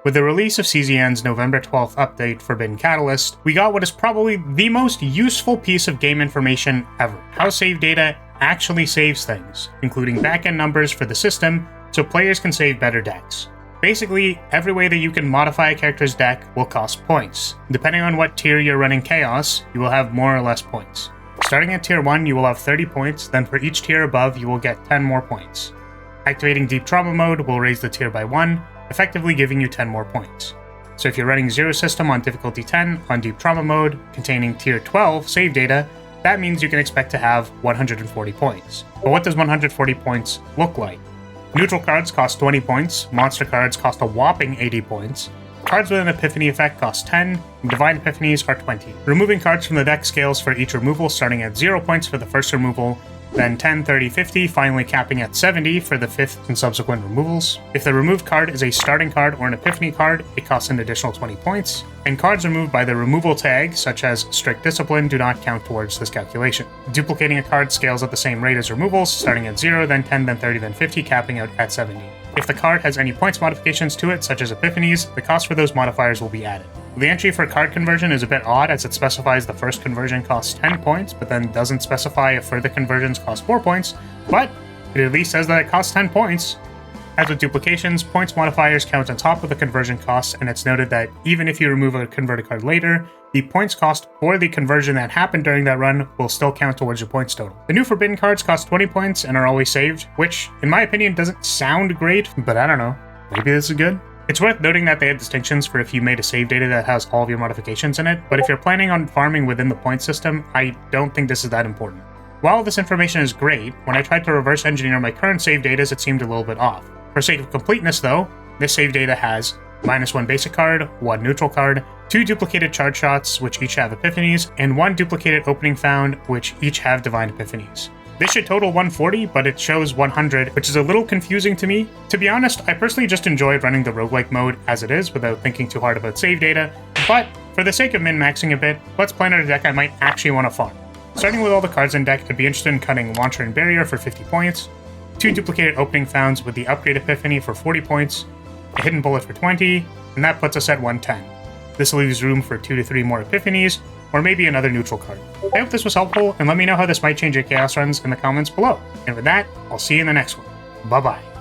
With the release of CZN's November 12th update, Forbidden Catalyst, we got what is probably the most useful piece of game information ever. How save data actually saves things, including backend numbers for the system, so players can save better decks. Basically, every way that you can modify a character's deck will cost points. Depending on what tier you're running Chaos, you will have more or less points. Starting at tier 1, you will have 30 points, then for each tier above, you will get 10 more points. Activating Deep Trauma mode will raise the tier by 1, effectively giving you 10 more points. So if you're running Zero System on difficulty 10 on Deep Trauma mode, containing tier 12 save data, that means you can expect to have 140 points. But what does 140 points look like? Neutral cards cost 20 points, monster cards cost a whopping 80 points, cards with an Epiphany effect cost 10, and Divine Epiphanies are 20. Removing cards from the deck scales for each removal, starting at 0 points for the first removal, then 10, 30, 50, finally capping at 70 for the 5th and subsequent removals. If the removed card is a starting card or an Epiphany card, it costs an additional 20 points, and cards removed by the removal tag, such as Strict Discipline, do not count towards this calculation. Duplicating a card scales at the same rate as removals, starting at 0, then 10, then 30, then 50, capping out at 70. If the card has any points modifications to it, such as Epiphanies, the cost for those modifiers will be added. The entry for card conversion is a bit odd, as it specifies the first conversion costs 10 points, but then doesn't specify if further conversions cost 4 points, but it at least says that it costs 10 points. As with duplications, points modifiers count on top of the conversion costs, and it's noted that even if you remove a converted card later, the points cost for the conversion that happened during that run will still count towards your points total. The new Forbidden cards cost 20 points and are always saved, which, in my opinion, doesn't sound great, but I don't know. Maybe this is good? It's worth noting that they have distinctions for if you made a save data that has all of your modifications in it, but if you're planning on farming within the point system, I don't think this is that important. While this information is great, when I tried to reverse engineer my current save datas, it seemed a little bit off. For sake of completeness though, this save data has -1 basic card, 1 neutral card, 2 duplicated charge shots, which each have Epiphanies, and 1 duplicated opening found, which each have Divine Epiphanies. This should total 140, but it shows 100, which is a little confusing to me. To be honest, I personally just enjoyed running the roguelike mode as it is without thinking too hard about save data, but for the sake of min-maxing a bit, let's plan out a deck I might actually want to farm. Starting with all the cards in deck, I'd be interested in cutting Launcher and Barrier for 50 points, 2 duplicated opening founds with the Upgrade Epiphany for 40 points, a Hidden Bullet for 20, and that puts us at 110. This leaves room for 2 to 3 more Epiphanies, or maybe another neutral card. I hope this was helpful, and let me know how this might change your Chaos runs in the comments below. And with that, I'll see you in the next one. Bye-bye.